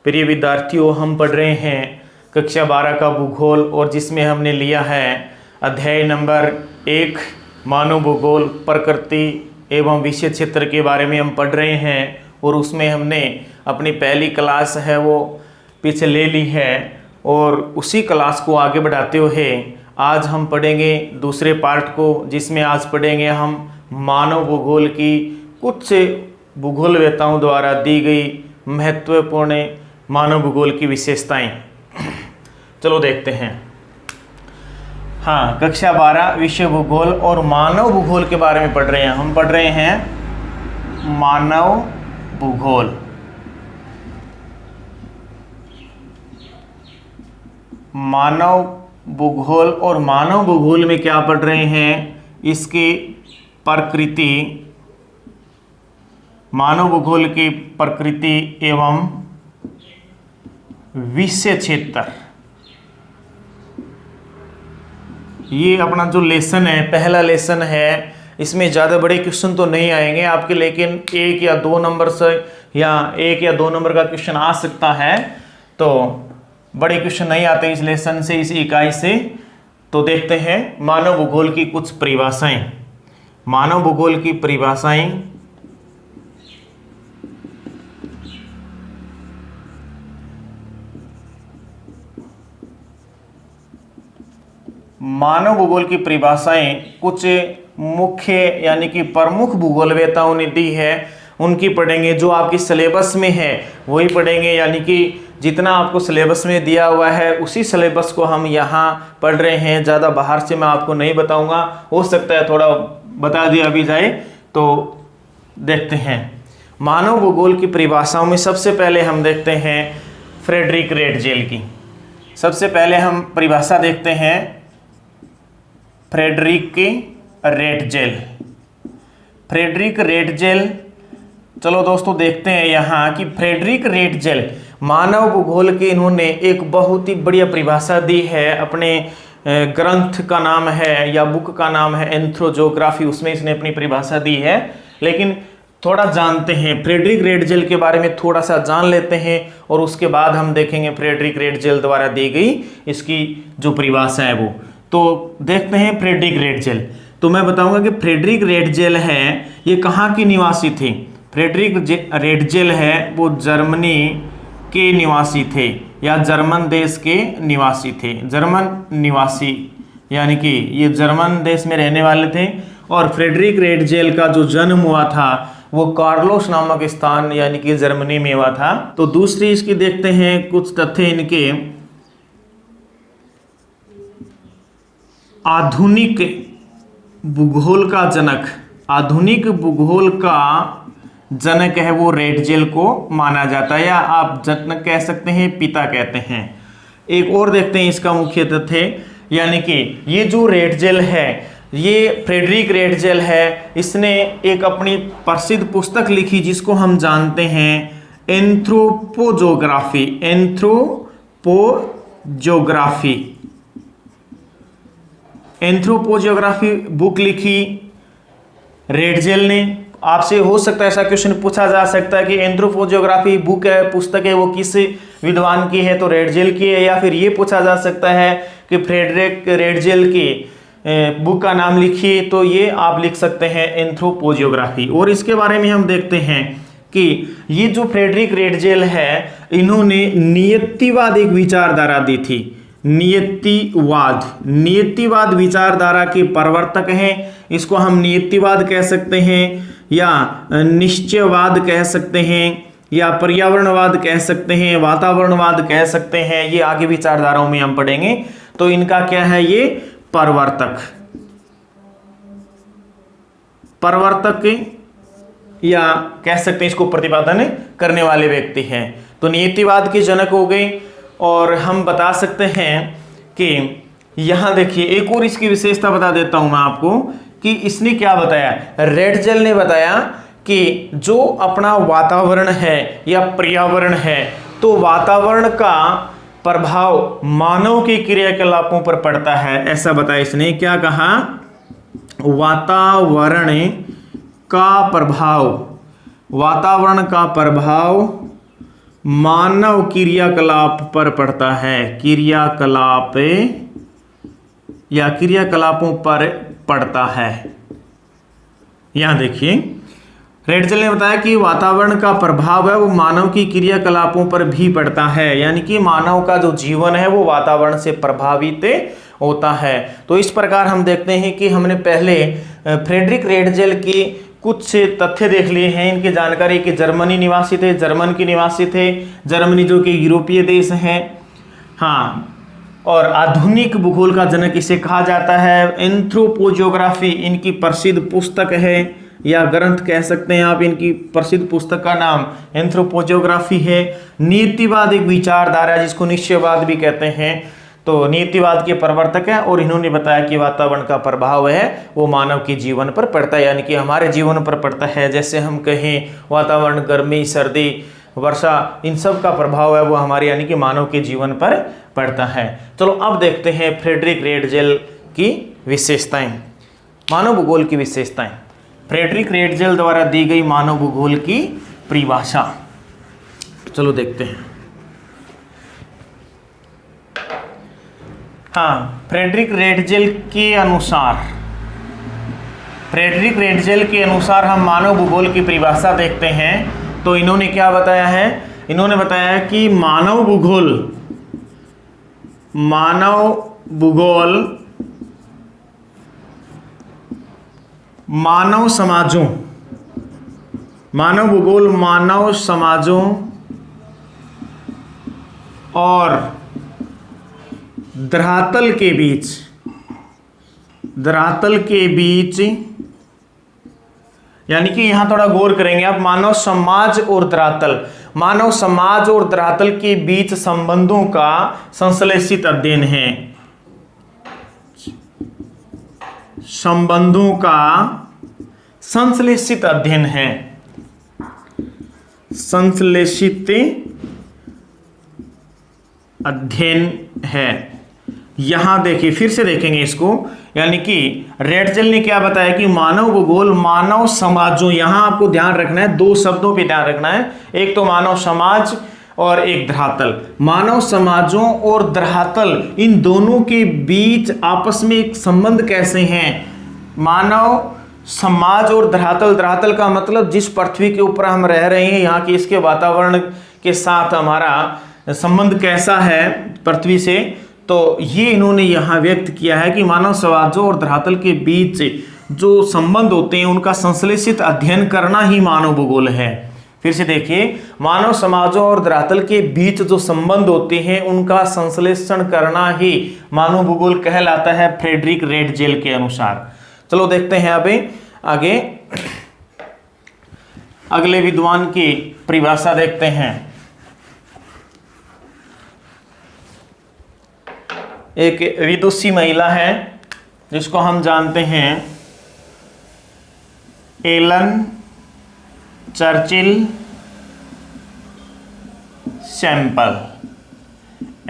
प्रिय विद्यार्थियों, हम पढ़ रहे हैं कक्षा 12 का भूगोल और जिसमें हमने लिया है अध्याय नंबर 1 मानव भूगोल प्रकृति एवं विषय क्षेत्र के बारे में हम पढ़ रहे हैं। और उसमें हमने अपनी पहली क्लास है वो पीछे ले ली है और उसी क्लास को आगे बढ़ाते हुए आज हम पढ़ेंगे दूसरे पार्ट को, जिसमें आज पढ़ेंगे हम मानव भूगोल की कुछ भूगोलवेताओं द्वारा दी गई महत्वपूर्ण मानव भूगोल की विशेषताएं। चलो देखते हैं। हाँ, कक्षा 12 विषय भूगोल और मानव भूगोल के बारे में पढ़ रहे हैं। हम पढ़ रहे हैं मानव भूगोल। मानव भूगोल और मानव भूगोल में क्या पढ़ रहे हैं? इसकी प्रकृति, मानव भूगोल की प्रकृति एवं विषय क्षेत्र। ये अपना जो लेसन है, पहला लेसन है, इसमें ज़्यादा बड़े क्वेश्चन तो नहीं आएंगे आपके, लेकिन 1 या 2 नंबर से या 1 या 2 नंबर का क्वेश्चन आ सकता है। तो बड़े क्वेश्चन नहीं आते इस लेसन से, इस इकाई से। तो देखते हैं मानव भूगोल की कुछ परिभाषाएं। मानव भूगोल की परिभाषाएं। मानव भूगोल की परिभाषाएं कुछ मुख्य यानी कि प्रमुख भूगोलवेताओं ने दी है, उनकी पढ़ेंगे। जो आपकी सिलेबस में है वही पढ़ेंगे, यानी कि जितना आपको सिलेबस में दिया हुआ है उसी सिलेबस को हम यहाँ पढ़ रहे हैं। ज़्यादा बाहर से मैं आपको नहीं बताऊंगा, हो सकता है थोड़ा बता दिया भी जाए। तो देखते हैं मानव भूगोल की परिभाषाओं में सबसे पहले हम देखते हैं फ्रेडरिक रेटजेल की। सबसे पहले हम परिभाषा देखते हैं फ्रेडरिक रेटजेल। फ्रेडरिक रेटजेल, चलो दोस्तों देखते हैं यहाँ कि फ्रेडरिक रेटजेल मानव भूगोल के इन्होंने एक बहुत ही बढ़िया परिभाषा दी है। अपने ग्रंथ का नाम है या बुक का नाम है एंथ्रोजोग्राफी, उसमें इसने अपनी परिभाषा दी है। लेकिन थोड़ा जानते हैं फ्रेडरिक रेटजेल के बारे में, थोड़ा सा जान लेते हैं और उसके बाद हम देखेंगे फ्रेडरिक रेटजेल द्वारा दी गई इसकी जो परिभाषा है वो। तो देखते हैं फ्रेडरिक रेटजेल। तो मैं बताऊंगा कि फ्रेडरिक रेटजेल है ये कहाँ की निवासी थे। फ्रेडरिक रेटजेल है वो जर्मनी के निवासी थे या जर्मन देश के निवासी थे। जर्मन निवासी यानी कि ये जर्मन देश में रहने वाले थे। और फ्रेडरिक रेटजेल का जो जन्म हुआ था वो कार्लोस नामक स्थान यानी कि जर्मनी में हुआ था। तो दूसरी इसकी देखते हैं कुछ तथ्य इनके। आधुनिक भूगोल का जनक, आधुनिक भूगोल का जनक है वो रेटजेल को माना जाता है, या आप जनक कह सकते हैं, पिता कहते हैं। एक और देखते हैं इसका मुख्य तथ्य, यानी कि ये जो रेटजेल है, ये फ्रेडरिक रेटजेल है, इसने एक अपनी प्रसिद्ध पुस्तक लिखी जिसको हम जानते हैं एंथ्रोपोजोग्राफी। एंथ्रोपोजियोग्राफी बुक लिखी रेटजेल ने। आपसे हो सकता है ऐसा क्वेश्चन पूछा जा सकता है कि एंथ्रोपोजियोग्राफी बुक है, पुस्तक है, वो किस विद्वान की है? तो रेटजेल की है। या फिर ये पूछा जा सकता है कि फ्रेडरिक रेटजेल की बुक का नाम लिखिए, तो ये आप लिख सकते हैं एंथ्रोपोजियोग्राफी। और इसके बारे में हम देखते हैं कि ये जो फ्रेडरिक रेटजेल है, इन्होंने नियतिवाद एक विचारधारा दी थी। नियतिवाद विचारधारा के प्रवर्तक हैं। इसको हम नियतिवाद कह सकते हैं या निश्चयवाद कह सकते हैं या पर्यावरणवाद कह सकते हैं, वातावरणवाद कह सकते हैं। ये आगे विचारधाराओं में हम पढ़ेंगे। तो इनका क्या है? ये प्रवर्तक या कह सकते हैं इसको प्रतिपादन करने वाले व्यक्ति हैं। तो नियतिवाद के जनक हो गए। और हम बता सकते हैं कि यहां देखिए एक और इसकी विशेषता बता देता हूं मैं आपको कि इसने क्या बताया। रेटजेल ने बताया कि जो अपना वातावरण है या पर्यावरण है, तो वातावरण का प्रभाव मानव के क्रियाकलापों पर पड़ता है, ऐसा बताया इसने। क्या कहा? वातावरण का प्रभाव मानव क्रियाकलाप पर पड़ता है, क्रियाकलाप या क्रियाकलापों पर पड़ता है। यहां देखिए रेटजेल ने बताया कि वातावरण का प्रभाव है वो मानव की क्रियाकलापों पर भी पड़ता है, यानी कि मानव का जो जीवन है वो वातावरण से प्रभावित होता है। तो इस प्रकार हम देखते हैं कि हमने पहले फ्रेडरिक रेटजेल की कुछ तथ्य देख लिए हैं, इनकी जानकारी कि जर्मनी निवासी थे, जर्मन के निवासी थे, जर्मनी जो कि यूरोपीय देश हैं। हाँ, और आधुनिक भूगोल का जनक इसे कहा जाता है। एंथ्रोपोजियोग्राफी इनकी प्रसिद्ध पुस्तक है या ग्रंथ कह सकते हैं आप। इनकी प्रसिद्ध पुस्तक का नाम एंथ्रोपोजियोग्राफी है। नियतिवाद एक विचारधारा जिसको निश्चयवाद भी कहते हैं, तो नियतिवाद के प्रवर्तक है और इन्होंने बताया कि वातावरण का प्रभाव है वो मानव के जीवन पर पड़ता है, यानी कि हमारे जीवन पर पड़ता है। जैसे हम कहें वातावरण गर्मी, सर्दी, वर्षा, इन सब का प्रभाव है वो हमारे यानी कि मानव के जीवन पर पड़ता है। चलो अब देखते हैं फ्रेडरिक रेटजेल की विशेषताएं, मानव भूगोल की विशेषताएं। फ्रेडरिक रेटजेल द्वारा दी गई मानव भूगोल की परिभाषा, चलो देखते हैं। हाँ, फ्रेडरिक रेटजेल के अनुसार हम मानव भूगोल की परिभाषा देखते हैं तो इन्होंने क्या बताया है? इन्होंने बताया कि मानव भूगोल मानव समाजों और धरातल के बीच यानी कि यहां थोड़ा गौर करेंगे आप, मानव समाज और धरातल के बीच संबंधों का संश्लेषित अध्ययन है। संबंधों का संश्लेषित अध्ययन है, संश्लेषित अध्ययन है। यहां देखिए, फिर से देखेंगे इसको, यानी कि रेटजेल ने क्या बताया कि मानव भूगोल मानव समाजों, यहां आपको ध्यान रखना है, दो शब्दों पे ध्यान रखना है, एक तो मानव समाज और एक धरातल। मानव समाजों और धरातल इन दोनों के बीच आपस में एक संबंध कैसे हैं? मानव समाज और धरातल का मतलब जिस पृथ्वी के ऊपर हम रह रहे हैं, यहाँ के इसके वातावरण के साथ हमारा संबंध कैसा है पृथ्वी से, तो ये इन्होंने यहाँ व्यक्त किया है कि मानव समाजों और धरातल के बीच जो संबंध होते हैं उनका संश्लेषित अध्ययन करना ही मानव भूगोल है। फिर से देखिए, मानव समाजों और धरातल के बीच जो संबंध होते हैं उनका संश्लेषण करना ही मानव भूगोल कहलाता है फ्रेडरिक रेटजेल के अनुसार। चलो देखते हैं अभी आगे, अगले विद्वान की परिभाषा देखते हैं। एक विदुषी महिला है जिसको हम जानते हैं एलन चर्चिल सैंपल।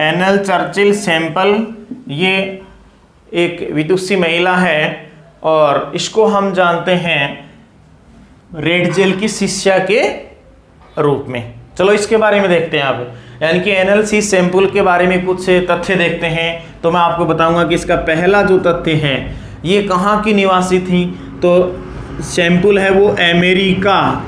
एनल चर्चिल सैंपल ये एक विदुषी महिला है और इसको हम जानते हैं रेटजेल की शिष्या के रूप में। चलो इसके बारे में देखते हैं आप, यानी कि एनएलसी सैंपल के बारे में कुछ तथ्य देखते हैं। तो मैं आपको बताऊंगा कि इसका पहला जो तथ्य है, ये कहाँ की निवासी थी? तो सैंपल है वो अमेरिका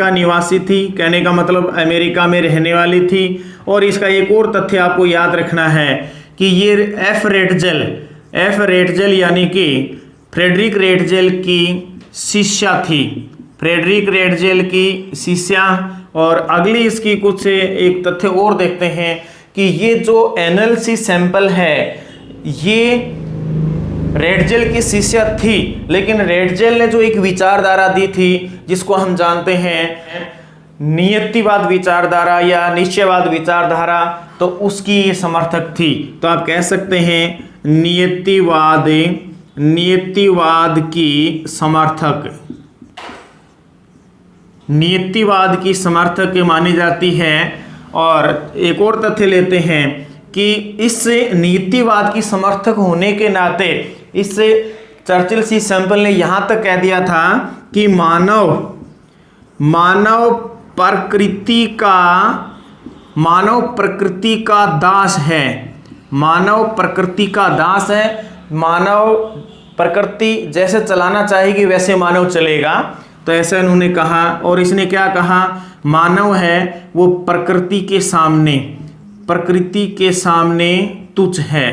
निवासी थी। कहने का मतलब अमेरिका में रहने वाली थी। और इसका एक और तथ्य आपको याद रखना है कि ये एफ रेटजेल यानी कि फ्रेडरिक रेटजेल की शिष्या थी, फ्रेडरिक रेटजेल की शिष्या। और अगली इसकी कुछ एक तथ्य और देखते हैं कि ये जो एनएलसी सैंपल है ये रेटजेल की शिष्या थी, लेकिन रेटजेल ने जो एक विचारधारा दी थी जिसको हम जानते हैं नियतिवाद विचारधारा या निश्चयवाद विचारधारा, तो उसकी ये समर्थक थी। तो आप कह सकते हैं नियतिवाद की समर्थक मानी जाती है। और एक और तथ्य लेते हैं कि इस नीतिवाद की समर्थक होने के नाते इस चर्चिल सी सैंपल ने यहाँ तक कह दिया था कि मानव प्रकृति का, मानव प्रकृति का दास है, मानव प्रकृति का दास है। मानव प्रकृति जैसे चलाना चाहेगी वैसे मानव चलेगा, तो ऐसा इन्होंने कहा। और इसने क्या कहा, मानव है वो प्रकृति के सामने, प्रकृति के सामने तुच्छ है,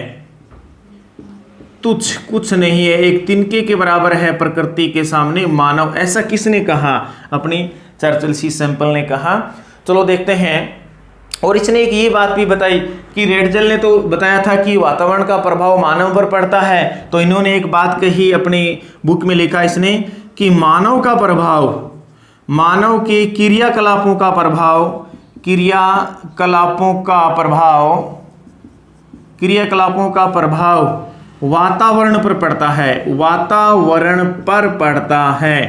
तुच्छ कुछ नहीं है, एक तिनके के बराबर है प्रकृति के सामने मानव। ऐसा किसने कहा, अपनी चर्चिल सी सैंपल ने कहा। चलो देखते हैं। और इसने एक ये बात भी बताई कि रेटजेल ने तो बताया था कि वातावरण का प्रभाव मानव पर पड़ता है, तो इन्होंने एक बात कही अपनी बुक में लिखा इसने कि मानव का प्रभाव, मानव के क्रियाकलापों का प्रभाव, क्रियाकलापों का प्रभाव, क्रियाकलापों का प्रभाव वातावरण पर पड़ता है, वातावरण पर पड़ता है,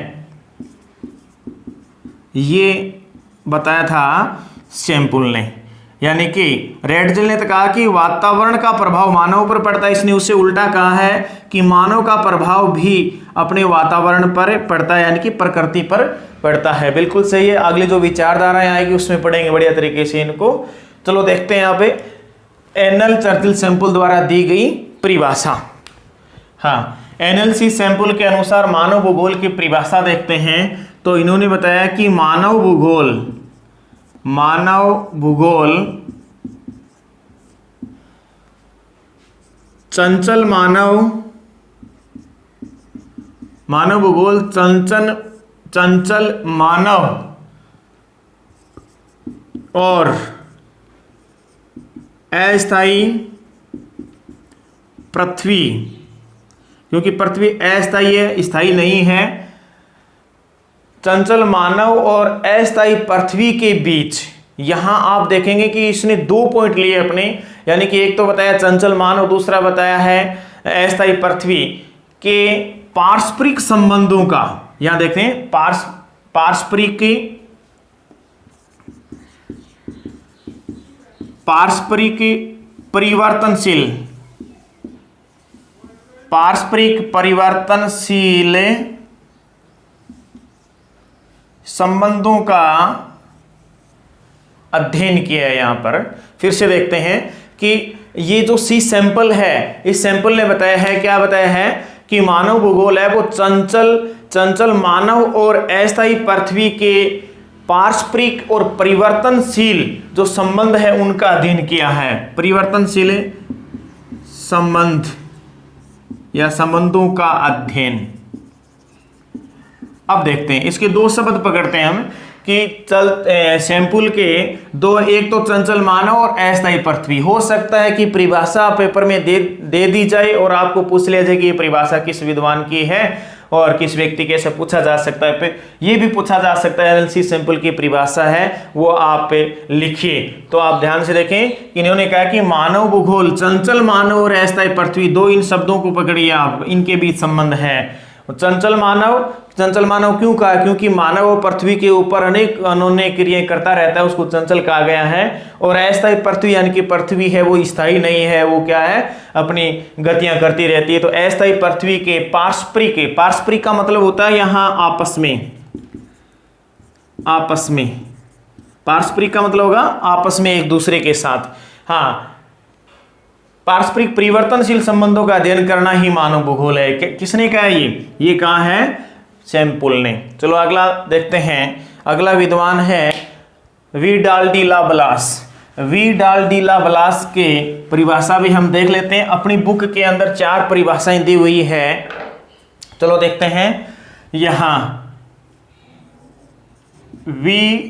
ये बताया था सैंपल ने। यानी कि रेटजेल ने तो कहा कि वातावरण का प्रभाव मानव पर पड़ता है, इसने उससे उल्टा कहा है कि मानव का प्रभाव भी अपने वातावरण पर पड़ता है, यानी कि प्रकृति पर पड़ता है। बिल्कुल सही है। अगली जो विचारधाराएं आएगी उसमें पढ़ेंगे बढ़िया तरीके से इनको। चलो देखते हैं यहाँ पे एनएल चर्चिल सैंपल द्वारा दी गई परिभाषा। हाँ, एनएलसी सैंपल के अनुसार मानव भूगोल की परिभाषा देखते हैं। तो इन्होंने बताया कि मानव भूगोल, मानव भूगोल चंचल मानव, मानव भूगोल चंचल मानव और अस्थायी पृथ्वी, क्योंकि पृथ्वी अस्थायी है, स्थायी नहीं है, चंचल मानव और अस्थायी पृथ्वी के बीच, यहां आप देखेंगे कि इसने 2 पॉइंट लिए अपने, यानी कि एक तो बताया चंचल मानव, दूसरा बताया है अस्थायी पृथ्वी के पारस्परिक संबंधों का। यहां देखते हैं पारस्परिक परिवर्तनशील, पारस्परिक परिवर्तनशील संबंधों का अध्ययन किया है। यहां पर फिर से देखते हैं कि ये जो सी सैंपल है, इस सैंपल ने बताया है, क्या बताया है कि मानव भूगोल है वो चंचल मानव और अस्थायी पृथ्वी के पारस्परिक और परिवर्तनशील जो संबंध है उनका अध्ययन किया है। परिवर्तनशील संबंध या संबंधों का अध्ययन। अब देखते हैं इसके 2 शब्द पकड़ते हैं हम कि सैंपल के 2, एक तो चंचल मानव और अस्थायी पृथ्वी। हो सकता है कि परिभाषा पेपर में दे दी जाए और आपको पूछ लिया जाए कि ये परिभाषा किस विद्वान की है और किस व्यक्ति के, से पूछा जा सकता है। पे ये भी पूछा जा सकता है एनएलसी सैंपल की परिभाषा है वो आप लिखिए। तो आप ध्यान से देखें कि इन्होंने कहा कि मानव भूगोल चंचल मानव और अस्थायी पृथ्वी, 2 इन शब्दों को पकड़िए आप, इनके बीच संबंध है। चंचल मानव क्यों कहा, क्योंकि मानव और पृथ्वी के ऊपर अनेक अनोन्य क्रियाएं करता रहता है, उसको चंचल कहा गया है। और अस्थायी पृथ्वी यानी कि पृथ्वी है वो स्थायी नहीं है, वो क्या है, अपनी गतियां करती रहती है। तो अस्थायी पृथ्वी के पारस्परिक का मतलब होता है यहां आपस में, पारस्परिक का मतलब होगा आपस में एक दूसरे के साथ। हाँ, पारस्परिक परिवर्तनशील संबंधों का अध्ययन करना ही मानव भूगोल है। किसने कहा ये कहा है सैंपल ने। चलो अगला देखते हैं। अगला विद्वान है विडाल डी ला ब्लास। विडाल डी ला ब्लास के परिभाषा भी हम देख लेते हैं। अपनी बुक के अंदर 4 परिभाषाएं दी हुई है। चलो देखते हैं। यहां विडाल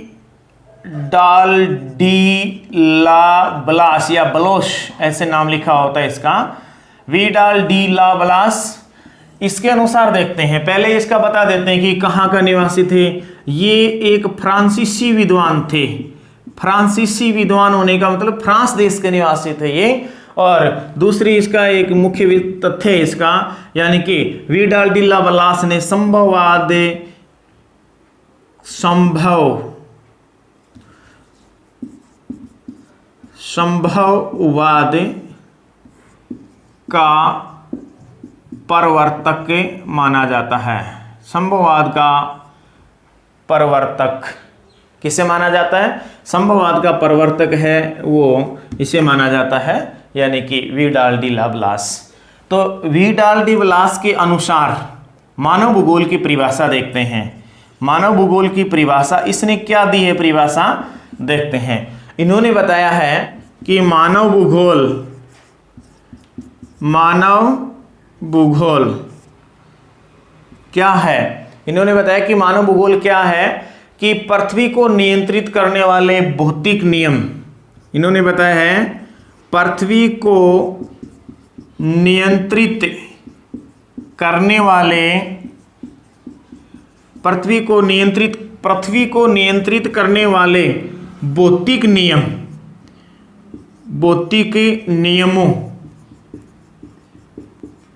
डी ला ब्लास या ब्लोश ऐसे नाम लिखा होता है इसका, विडाल डी ला ब्लास। इसके अनुसार देखते हैं, पहले इसका बता देते हैं कि कहाँ का निवासी थे। ये एक फ्रांसीसी विद्वान थे। फ्रांसीसी विद्वान होने का मतलब फ्रांस देश के निवासी थे ये। और दूसरी इसका एक मुख्य तथ्य है इसका, यानी कि विडाल डी ला ब्लास ने संभववाद का प्रवर्तक माना जाता है। संभववाद का प्रवर्तक किसे माना जाता है? संभववाद का प्रवर्तक है वो, इसे माना जाता है, यानी कि विडाल डी लाप्लास। तो विडाल डी लाप्लास के अनुसार मानव भूगोल की परिभाषा देखते हैं। मानव भूगोल की परिभाषा इसने क्या दी है, परिभाषा देखते हैं। इन्होंने बताया है कि मानव भूगोल क्या है। इन्होंने बताया कि मानव भूगोल क्या है कि पृथ्वी को नियंत्रित करने वाले भौतिक नियम। इन्होंने बताया है पृथ्वी को नियंत्रित करने वाले, पृथ्वी को नियंत्रित करने वाले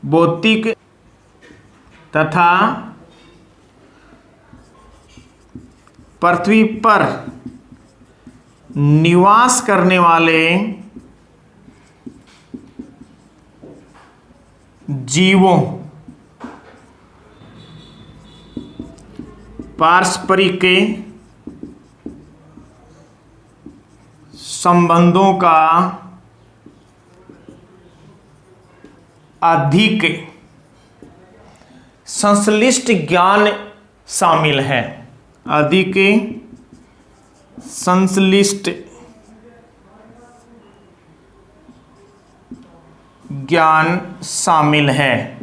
भौतिक तथा पृथ्वी पर निवास करने वाले जीवों पारस्परिक संबंधों का अधिक संश्लिष्ट ज्ञान शामिल है। अधिक संश्लिष्ट ज्ञान शामिल है,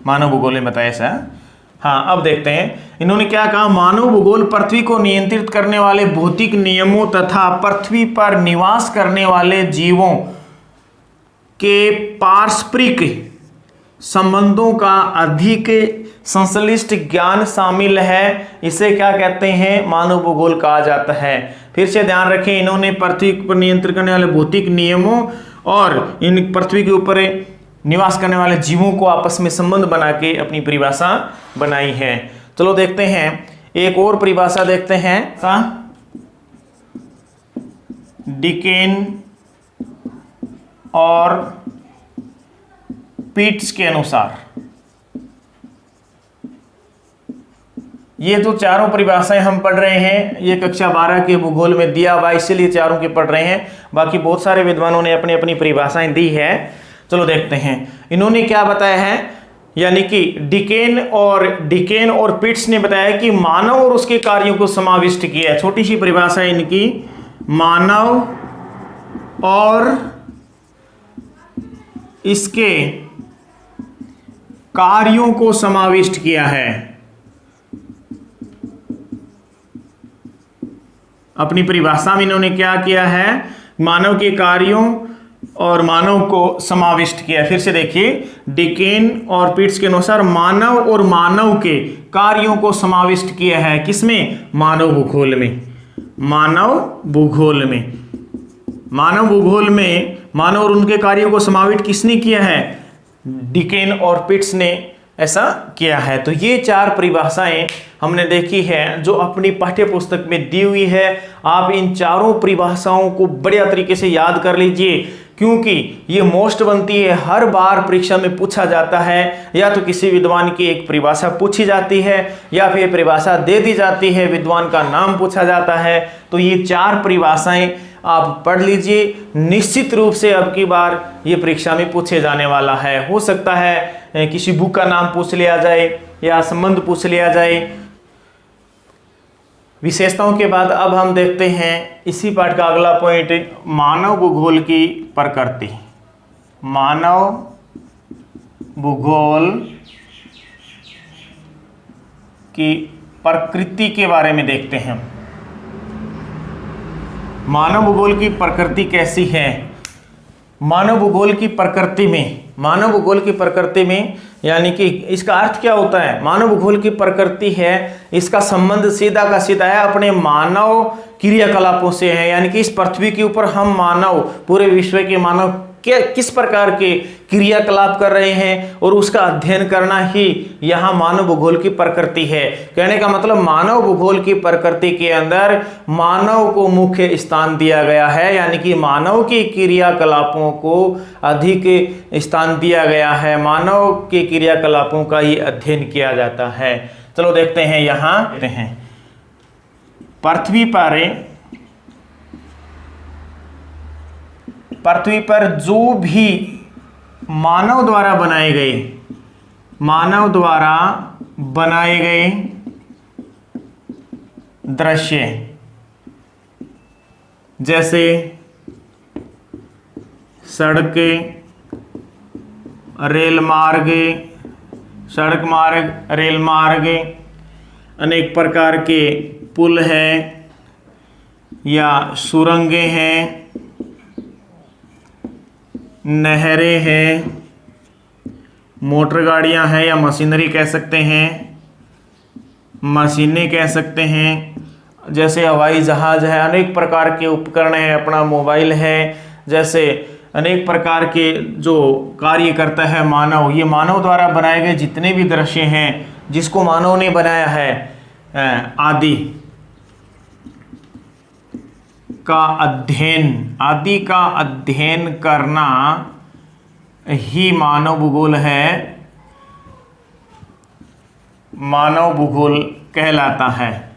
मानव भूगोल ने बताया ऐसा। हाँ, अब देखते हैं इन्होंने क्या कहा। मानव भूगोल पृथ्वी को नियंत्रित करने वाले भौतिक नियमों तथा पृथ्वी पर निवास करने वाले जीवों के पारस्परिक संबंधों का अधिक संश्लिष्ट ज्ञान शामिल है, इसे क्या कहते हैं? मानव भूगोल कहा जाता है। फिर से ध्यान रखें, इन्होंने पृथ्वी पर नियंत्रण करने वाले भौतिक नियमों और इन पृथ्वी के ऊपर निवास करने वाले जीवों को आपस में संबंध बना के अपनी परिभाषा बनाई है। चलो देखते हैं एक और परिभाषा देखते हैं। डिकेन और पीट्स के अनुसार ये जो चारों परिभाषाएं हम पढ़ रहे हैं, ये कक्षा 12 के भूगोल में दिया हुआ, इसलिए चारों के पढ़ रहे हैं। बाकी बहुत सारे विद्वानों ने अपनी अपनी परिभाषाएं दी है। चलो देखते हैं इन्होंने क्या बताया है, यानी कि डिकेन और पीट्स ने बताया कि मानव और उसके कार्यों को समाविष्ट किया है। छोटी सी परिभाषा है इनकी, मानव और इसके कार्यों को समाविष्ट किया है। अपनी परिभाषा में इन्होंने क्या किया है, मानव के कार्यों और मानव को समाविष्ट किया। फिर से देखिए, डिकेन और पीट्स के अनुसार मानव और मानव के कार्यों को समाविष्ट किया है। किसमें? मानव भूगोल में। मानव भूगोल में मानव और उनके कार्यों को समाविष्ट किसने किया है? डिकेन और पीट्स ने ऐसा किया है। तो ये चार परिभाषाएं हमने देखी है जो अपनी पाठ्य पुस्तक में दी हुई है। आप इन चारों परिभाषाओं को बढ़िया तरीके से याद कर लीजिए, क्योंकि ये मोस्ट बनती है, हर बार परीक्षा में पूछा जाता है। या तो किसी विद्वान की एक परिभाषा पूछी जाती है या फिर परिभाषा दे दी जाती है, विद्वान का नाम पूछा जाता है। तो ये चार परिभाषाएं आप पढ़ लीजिए, निश्चित रूप से अब की बार ये परीक्षा में पूछे जाने वाला है। हो सकता है किसी बुक का नाम पूछ लिया जाए या संबंध पूछ लिया जाए। विशेषताओं के बाद अब हम देखते हैं इसी पाठ का अगला पॉइंट, मानव भूगोल की प्रकृति। मानव भूगोल की प्रकृति के बारे में देखते हैं। मानव भूगोल की प्रकृति कैसी है? मानव भूगोल की प्रकृति में यानी कि इसका अर्थ क्या होता है? मानव भूगोल की प्रकृति है, इसका संबंध सीधा का सीधा है अपने मानव क्रियाकलापों से है। यानी कि इस पृथ्वी के ऊपर हम मानव, पूरे विश्व के मानव किस प्रकार के क्रियाकलाप कर रहे हैं और उसका अध्ययन करना ही यहाँ मानव भूगोल की प्रकृति है। कहने का मतलब मानव भूगोल की प्रकृति के अंदर मानव को मुख्य स्थान दिया गया है, यानी कि मानव के क्रियाकलापों को अधिक स्थान दिया गया है। मानव के क्रियाकलापों का ही अध्ययन किया जाता है। चलो देखते हैं यहाँ पृथ्वी पर जो भी मानव द्वारा बनाए गए दृश्य, जैसे सड़कें, रेल मार्ग, अनेक प्रकार के पुल हैं या सुरंगें हैं, नहरें हैं, मोटर गाड़ियां हैं या मशीनरी कह सकते हैं, मशीनें कह सकते हैं, जैसे हवाई जहाज है, अनेक प्रकार के उपकरण हैं, अपना मोबाइल है, जैसे अनेक प्रकार के जो कार्य करता है मानव, ये मानव द्वारा बनाए गए जितने भी दृश्य हैं जिसको मानव ने बनाया है, आदि का अध्ययन करना ही मानव भूगोल है, मानव भूगोल कहलाता है,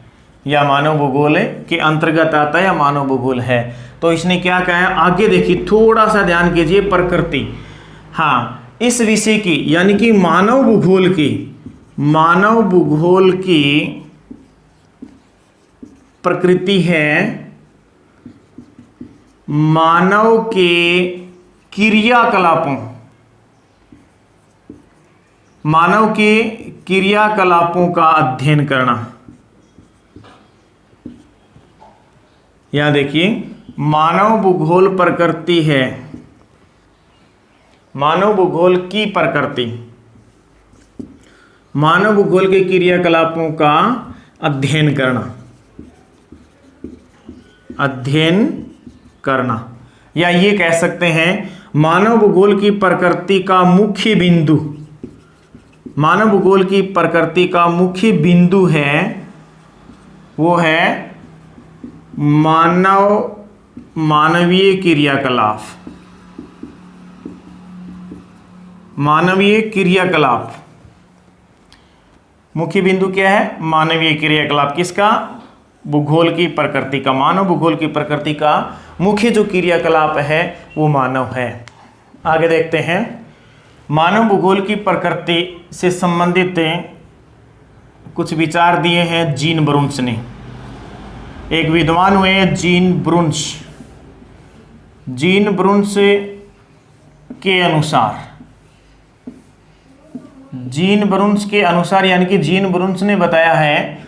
या मानव भूगोल के अंतर्गत आता है, या मानव भूगोल है। तो इसने क्या कहा है, आगे देखिए, थोड़ा सा ध्यान कीजिए, प्रकृति। हाँ, इस विषय की यानी कि मानव भूगोल की प्रकृति है मानव के क्रियाकलापों का अध्ययन करना। यहां देखिए, मानव भूगोल प्रकृति है, मानव भूगोल की प्रकृति, मानव भूगोल के क्रियाकलापों का अध्ययन करना, या ये कह सकते हैं मानव भूगोल की प्रकृति का मुख्य बिंदु, मानव भूगोल की प्रकृति का मुख्य बिंदु है, वो है मानवीय क्रियाकलाप। मुख्य बिंदु क्या है? मानवीय क्रियाकलाप। किसका? भूगोल की प्रकृति का। मानव भूगोल की प्रकृति का मुख्य जो क्रियाकलाप है वो मानव है। आगे देखते हैं, मानव भूगोल की प्रकृति से संबंधित कुछ विचार दिए हैं जीन ब्रुन्स ने। एक विद्वान हुए जीन ब्रुन्स के अनुसार यानी कि जीन ब्रुन्स ने बताया है,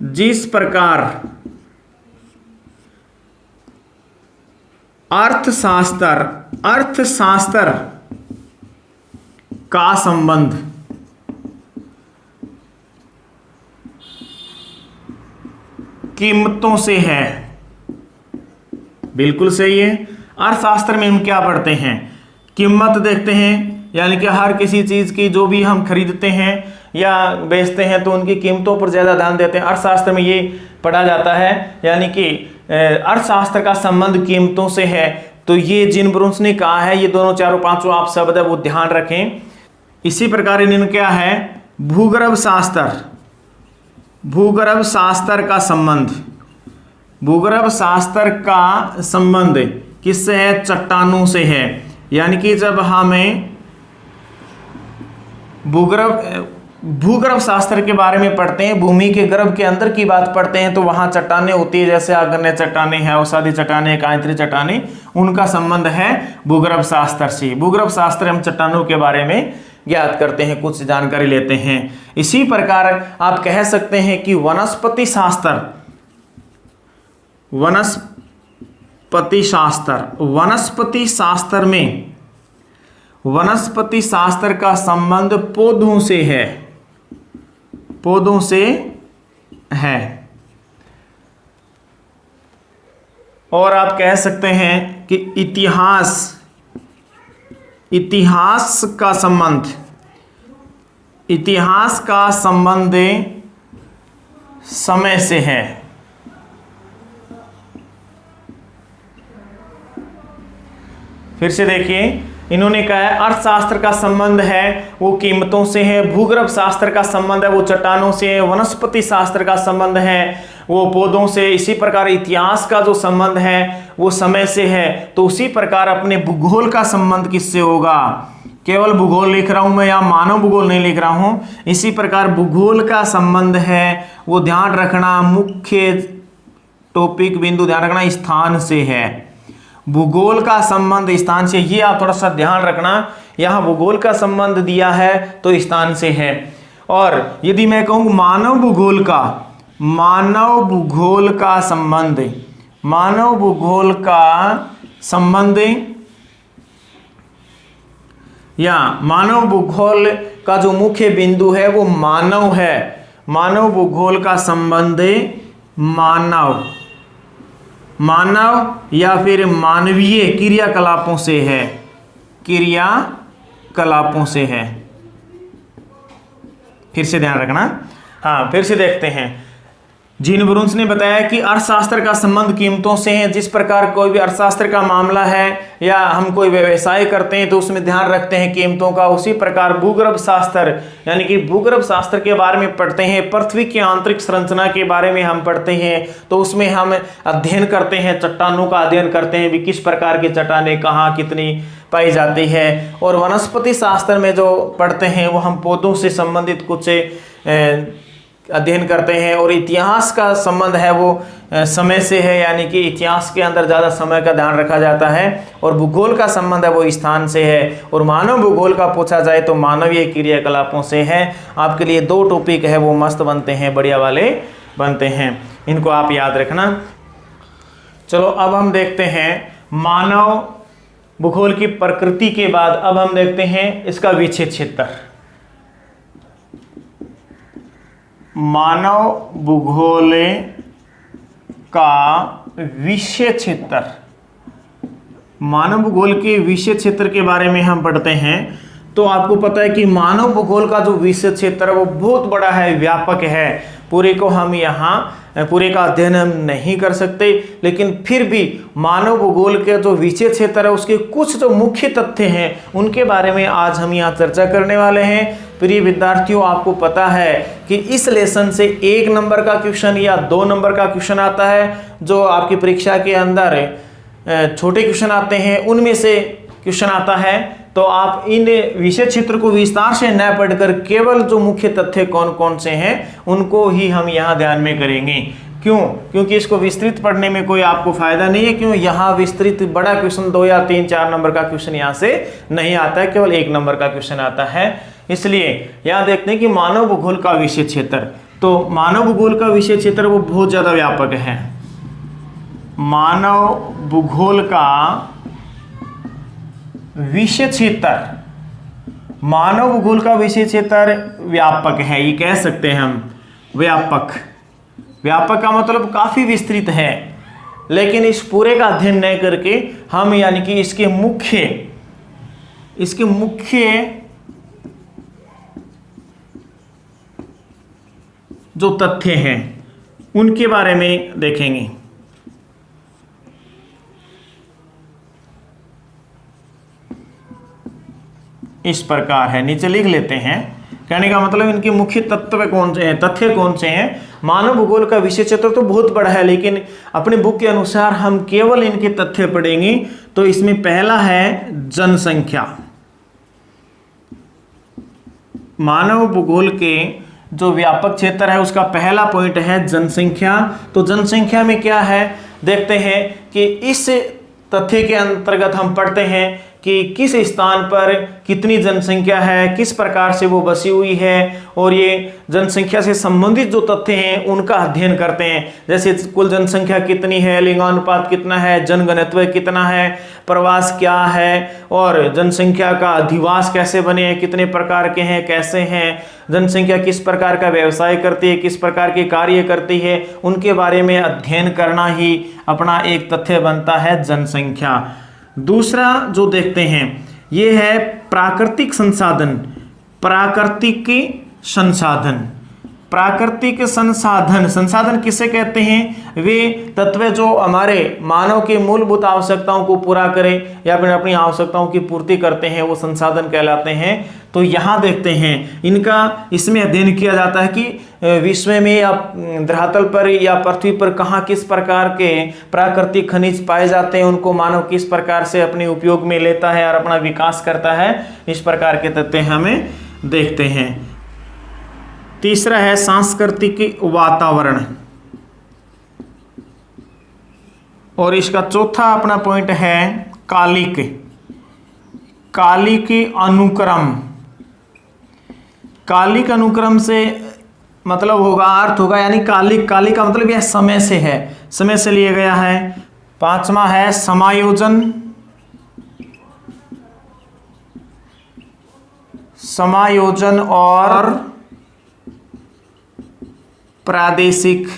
जिस प्रकार अर्थशास्त्र का संबंध कीमतों से है। बिल्कुल सही है। अर्थशास्त्र में हम क्या पढ़ते हैं? कीमत देखते हैं, यानी कि हर किसी चीज की जो भी हम खरीदते हैं या बेचते हैं तो उनकी कीमतों पर ज्यादा ध्यान देते हैं। अर्थशास्त्र में ये पढ़ा जाता है, यानी कि अर्थशास्त्र का संबंध कीमतों से है। तो ये जीन ब्रुन्स ने कहा है, ये दोनों चारों पांचों आप शब्द है वो ध्यान रखें। इसी प्रकार इन्होंने क्या है, भूगर्भ शास्त्र का संबंध किससे है? चट्टानों से है। यानी कि जब हमें भूगर्भ शास्त्र के बारे में पढ़ते हैं, भूमि के गर्भ के अंदर की बात पढ़ते हैं, तो वहां चट्टानें होती है, जैसे आग्नेय चट्टानें हैं, अवसादी चट्टानें, कांतरी चट्टानें, उनका संबंध है भूगर्भ शास्त्र से। भूगर्भ शास्त्र हम चट्टानों के बारे में ज्ञात करते हैं, कुछ जानकारी लेते हैं। इसी प्रकार आप कह सकते हैं कि वनस्पति शास्त्र का संबंध पौधों से है। और आप कह सकते हैं कि इतिहास का संबंध समय से है। फिर से देखिए, इन्होंने कहा है अर्थशास्त्र का संबंध है वो कीमतों से है, भूगर्भ शास्त्र का संबंध है वो चट्टानों से है, वनस्पति शास्त्र का संबंध है वो पौधों से, इसी प्रकार इतिहास का जो संबंध है वो समय से है, तो उसी प्रकार अपने भूगोल का संबंध किससे होगा। केवल भूगोल लिख रहा हूं मैं, यहाँ मानव भूगोल नहीं लिख रहा हूं। इसी प्रकार भूगोल का संबंध है वो ध्यान रखना, मुख्य टॉपिक बिंदु ध्यान रखना स्थान से है। भूगोल का संबंध स्थान से, ये आप थोड़ा सा ध्यान रखना, यहाँ भूगोल का संबंध दिया है तो स्थान से है। और यदि मैं कहूँ मानव भूगोल का संबंध, मानव भूगोल का संबंध या मानव भूगोल का जो मुख्य बिंदु है वो मानव है। मानव भूगोल का संबंध मानव या फिर मानवीय क्रियाकलापों से है, क्रियाकलापों से है। फिर से ध्यान रखना। हाँ, फिर से देखते हैं। जीन ब्रून्स ने बताया कि अर्थशास्त्र का संबंध कीमतों से है। जिस प्रकार कोई भी अर्थशास्त्र का मामला है या हम कोई व्यवसाय करते हैं तो उसमें ध्यान रखते हैं कीमतों का, उसी प्रकार भूगर्भ शास्त्र यानी कि भूगर्भ शास्त्र के बारे में पढ़ते हैं, पृथ्वी की आंतरिक संरचना के बारे में हम पढ़ते हैं, तो उसमें हम अध्ययन करते हैं, चट्टानों का अध्ययन करते हैं भी किस प्रकार की चट्टानें कहाँ कितनी पाई जाती है। और वनस्पति शास्त्र में जो पढ़ते हैं वो हम पौधों से संबंधित कुछ अध्ययन करते हैं। और इतिहास का संबंध है वो समय से है, यानी कि इतिहास के अंदर ज़्यादा समय का ध्यान रखा जाता है। और भूगोल का संबंध है वो स्थान से है। और मानव भूगोल का पूछा जाए तो मानवीय क्रियाकलापों से है। आपके लिए 2 टॉपिक है वो मस्त बनते हैं, बढ़िया वाले बनते हैं, इनको आप याद रखना। चलो अब हम देखते हैं मानव भूगोल की प्रकृति के बाद अब हम देखते हैं इसका विषय क्षेत्र। मानव भूगोल का विषय क्षेत्र, मानव भूगोल के विषय क्षेत्र के बारे में हम पढ़ते हैं तो आपको पता है कि मानव भूगोल का जो विषय क्षेत्र है वो बहुत बड़ा है, व्यापक है। पूरे को हम यहाँ पूरे का अध्ययन हम नहीं कर सकते, लेकिन फिर भी मानव भूगोल के जो विषय क्षेत्र है उसके कुछ जो मुख्य तथ्य हैं उनके बारे में आज हम यहाँ चर्चा करने वाले हैं। प्रिय विद्यार्थियों, आपको पता है कि इस लेसन से 1 नंबर का क्वेश्चन या 2 नंबर का क्वेश्चन आता है, जो आपकी परीक्षा के अंदर छोटे क्वेश्चन आते हैं उनमें से क्वेश्चन आता है। तो आप इन विषय क्षेत्र को विस्तार से न पढ़कर केवल जो मुख्य तथ्य कौन कौन से हैं उनको ही हम यहाँ ध्यान में करेंगे। क्यों? क्योंकि इसको विस्तृत पढ़ने में कोई आपको फायदा नहीं है। क्यों? यहाँ विस्तृत बड़ा क्वेश्चन 2 या 3 4 नंबर का क्वेश्चन यहाँ से नहीं आता है, केवल 1 नंबर का क्वेश्चन आता है। इसलिए यहाँ देखते हैं कि मानव भूगोल का विषय क्षेत्र, तो मानव भूगोल का विषय क्षेत्र वो बहुत ज़्यादा व्यापक है। मानव भूगोल का विषय क्षेत्र, मानव भूगोल का विषय क्षेत्र व्यापक है, ये कह सकते हैं हम। व्यापक, व्यापक का मतलब काफी विस्तृत है, लेकिन इस पूरे का अध्ययन नहीं करके हम यानी कि इसके मुख्य जो तथ्य हैं उनके बारे में देखेंगे। इस प्रकार है, नीचे लिख लेते हैं। कहने का मतलब इनके मुख्य तत्व कौन से हैं, तथ्य कौन से हैं। मानव भूगोल का विषय क्षेत्र तो बहुत बड़ा है, लेकिन अपने बुक के अनुसार हम केवल इनके तथ्य पढ़ेंगे। तो इसमें पहला है जनसंख्या। मानव भूगोल के जो व्यापक क्षेत्र है उसका पहला पॉइंट है जनसंख्या। तो जनसंख्या में क्या है देखते हैं कि इस तथ्य के अंतर्गत हम पढ़ते हैं कि किस स्थान पर कितनी जनसंख्या है, किस प्रकार से वो बसी हुई है, और ये जनसंख्या से संबंधित जो तथ्य हैं उनका अध्ययन करते हैं। जैसे कुल जनसंख्या कितनी है, लिंगानुपात कितना है, जनघनत्व कितना है, प्रवास क्या है, और जनसंख्या का अधिवास कैसे बने हैं, कितने प्रकार के हैं, कैसे हैं, जनसंख्या किस प्रकार का व्यवसाय करती है, किस प्रकार के कार्य करती है, उनके बारे में अध्ययन करना ही अपना एक तथ्य बनता है जनसंख्या। दूसरा जो देखते हैं ये है प्राकृतिक संसाधन। प्राकृतिक संसाधन, प्राकृतिक संसाधन, संसाधन किसे कहते हैं? वे तत्व जो हमारे मानव के मूलभूत आवश्यकताओं को पूरा करें या फिर अपनी आवश्यकताओं की पूर्ति करते हैं, वो संसाधन कहलाते हैं। तो यहाँ देखते हैं इनका इसमें अध्ययन किया जाता है कि विश्व में या धरातल पर या पृथ्वी पर कहाँ किस प्रकार के प्राकृतिक खनिज पाए जाते हैं, उनको मानव किस प्रकार से अपने उपयोग में लेता है और अपना विकास करता है। इस प्रकार के तथ्य हमें देखते हैं। तीसरा है सांस्कृतिक वातावरण, और इसका चौथा अपना पॉइंट है कालिक, कालिक अनुक्रम। कालिक अनुक्रम से मतलब होगा, अर्थ होगा यानी कालिक, कालिक का मतलब यह समय से है, समय से लिया गया है। पांचवा है समायोजन, समायोजन और प्रादेशिक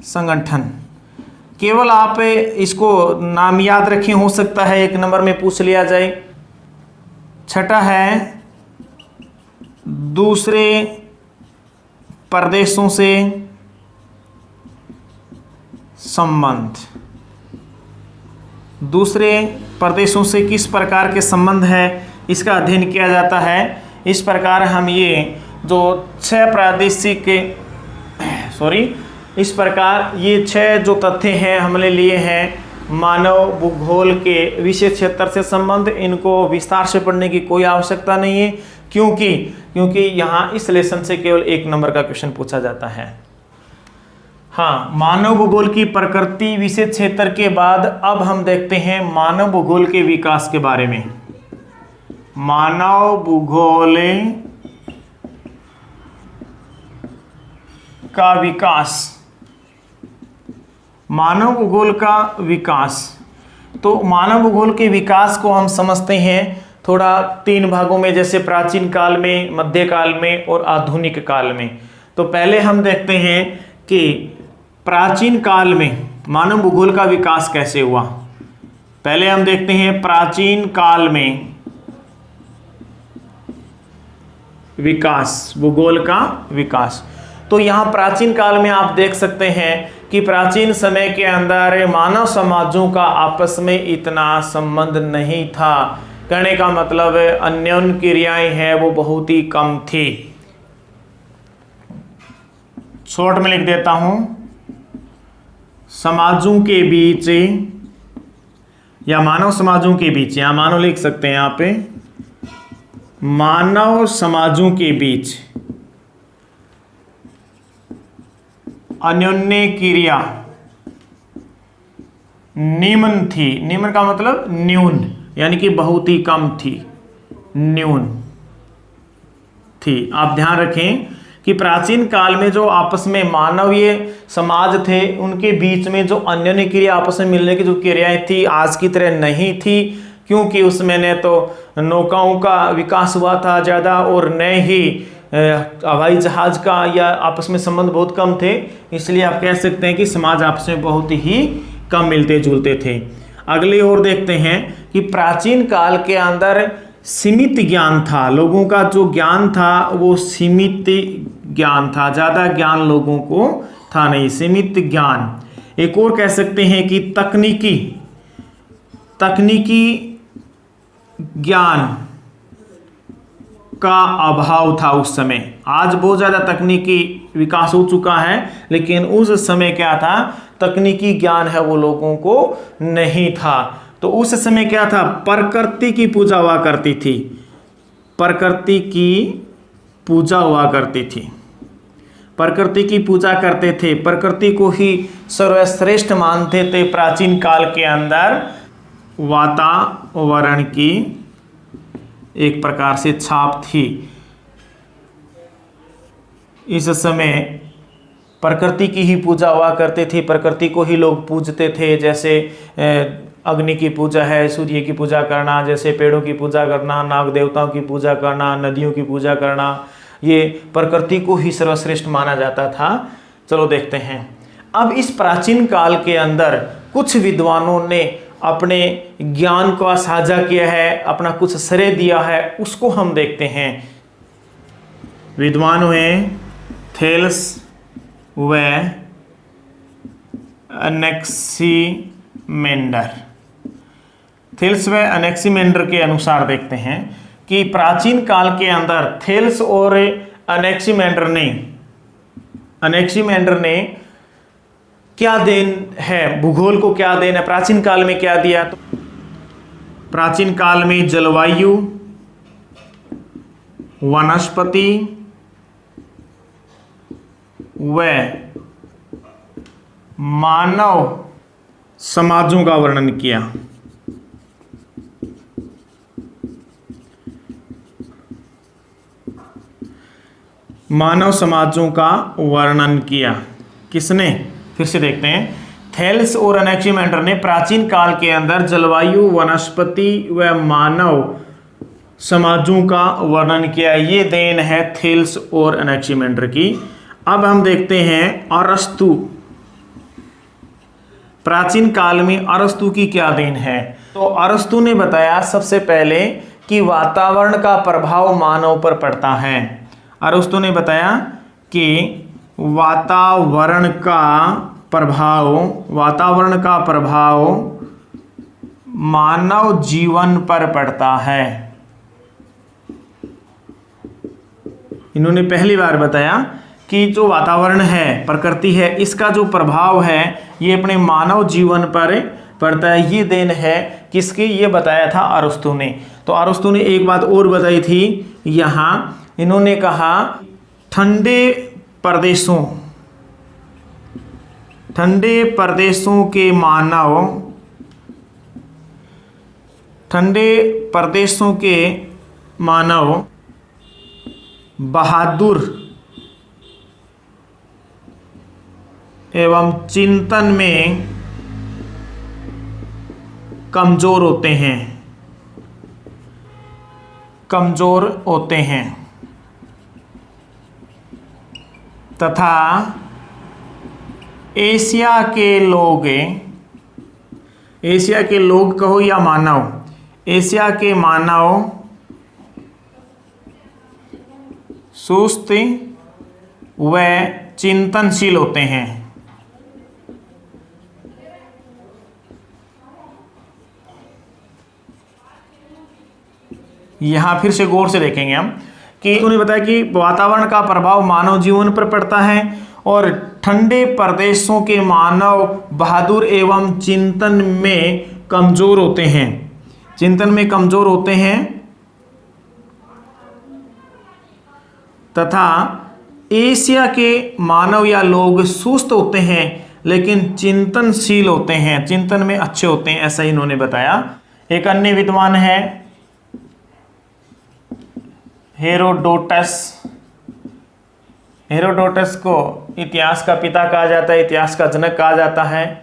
संगठन। केवल आप इसको नाम याद रखें, हो सकता है एक नंबर में पूछ लिया जाए। छठा है दूसरे प्रदेशों से संबंध, दूसरे प्रदेशों से किस प्रकार के संबंध है इसका अध्ययन किया जाता है। इस प्रकार हम ये जो 6 प्रादेशिक इस प्रकार ये 6 जो तथ्य हैं हमने लिए हैं मानव भूगोल के विशेष क्षेत्र से संबंध। इनको विस्तार से पढ़ने की कोई आवश्यकता नहीं है, क्योंकि यहाँ इस लेसन से केवल 1 नंबर का क्वेश्चन पूछा जाता है। हाँ, मानव भूगोल की प्रकृति विशेष क्षेत्र के बाद अब हम देखते हैं मानव भूगोल के विकास के बारे में। मानव भूगोल का विकास, मानव भूगोल का विकास। तो मानव भूगोल के विकास को हम समझते हैं थोड़ा 3 भागों में, जैसे प्राचीन काल में, मध्यकाल में और आधुनिक काल में। तो पहले हम देखते हैं कि प्राचीन काल में मानव भूगोल का विकास कैसे हुआ। पहले हम देखते हैं प्राचीन काल में विकास, भूगोल का विकास। तो यहाँ प्राचीन काल में आप देख सकते हैं कि प्राचीन समय के अंदर मानव समाजों का आपस में इतना संबंध नहीं था। कहने का मतलब अन्योन्य क्रियाएं हैं वो बहुत ही कम थी। शॉर्ट में लिख देता हूं, समाजों के बीच या मानव समाजों के बीच, या मानव लिख सकते हैं यहाँ पे, मानव समाजों के बीच अन्योन्य क्रिया निम्न थी। निम्न का मतलब न्यून, यानी कि बहुत ही कम थी, न्यून थी। आप ध्यान रखें कि प्राचीन काल में जो आपस में मानवीय समाज थे उनके बीच में जो अन्योन्य क्रिया आपस में मिलने की जो क्रियाएं थी आज की तरह नहीं थी, क्योंकि उसमें न तो नौकाओं का विकास हुआ था ज़्यादा और न ही हवाई जहाज का या आपस में संबंध बहुत कम थे। इसलिए आप कह सकते हैं कि समाज आपस में बहुत ही कम मिलते जुलते थे। अगली ओर देखते हैं कि प्राचीन काल के अंदर सीमित ज्ञान था। लोगों का जो ज्ञान था वो सीमित ज्ञान था, ज़्यादा ज्ञान लोगों को था नहीं, सीमित ज्ञान। एक और कह सकते हैं कि तकनीकी ज्ञान का अभाव था उस समय। आज बहुत ज़्यादा तकनीकी विकास हो चुका है, लेकिन उस समय क्या था, तकनीकी ज्ञान है वो लोगों को नहीं था। तो उस समय क्या था, प्रकृति की पूजा हुआ करती थी, प्रकृति की पूजा हुआ करती थी, प्रकृति की पूजा करते थे, प्रकृति को ही सर्वश्रेष्ठ मानते थे। प्राचीन काल के अंदर वातावरण की एक प्रकार से छाप थी। इस समय प्रकृति की ही पूजा हुआ करते थे, प्रकृति को ही लोग पूजते थे। जैसे अग्नि की पूजा है, सूर्य की पूजा करना, जैसे पेड़ों की पूजा करना, नाग देवताओं की पूजा करना, नदियों की पूजा करना, ये प्रकृति को ही सर्वश्रेष्ठ माना जाता था। चलो देखते हैं। अब इस प्राचीन काल के अंदर कुछ विद्वानों ने अपने ज्ञान को साझा किया है, अपना कुछ श्रेय दिया है, उसको हम देखते हैं। विद्वान हुए थेल्स व अनेक्सिमेंडर। थेल्स व अनेक्सिमेंडर के अनुसार देखते हैं कि प्राचीन काल के अंदर थेल्स और अनेक्सिमेंडर ने क्या देन है, भूगोल को क्या देन है, प्राचीन काल में क्या दिया। तो प्राचीन काल में जलवायु, वनस्पति व मानव समाजों का वर्णन किया। मानव समाजों का वर्णन किया किसने? फिर से देखते हैं। थेल्स और अनेक्सिमेंडर ने प्राचीन काल के अंदर जलवायु, वनस्पति व मानव समाजों का वर्णन किया। ये देन है थेल्स और अनेक्सिमेंडर की। अब हम देखते हैं अरस्तु। प्राचीन काल में अरस्तु की क्या देन है? तो अरस्तु ने बताया सबसे पहले कि वातावरण का प्रभाव मानव पर पड़ता है। अरस्तु ने बताया कि वातावरण का प्रभाव मानव जीवन पर पड़ता है। इन्होंने पहली बार बताया कि जो वातावरण है, प्रकृति है, इसका जो प्रभाव है ये अपने मानव जीवन पर पड़ता है। ये देन है किसकी? ये बताया था अरस्तु ने। तो अरस्तु ने एक बात और बताई थी यहाँ, इन्होंने कहा ठंडे प्रदेशों के मानव बहादुर एवं चिंतन में कमजोर होते हैं तथा एशिया के लोग कहो या मानव, एशिया के मानव सुस्त व चिंतनशील होते हैं। यहां फिर से गौर से देखेंगे हम कि उन्होंने बताया कि वातावरण का प्रभाव मानव जीवन पर पड़ता है और ठंडे प्रदेशों के मानव बहादुर एवं चिंतन में कमजोर होते हैं तथा एशिया के मानव या लोग सुस्त होते हैं लेकिन चिंतनशील होते हैं, चिंतन में अच्छे होते हैं, ऐसा ही इन्होंने बताया। एक अन्य विद्वान है हेरोडोटस को इतिहास का पिता कहा जाता है, इतिहास का जनक कहा जाता है।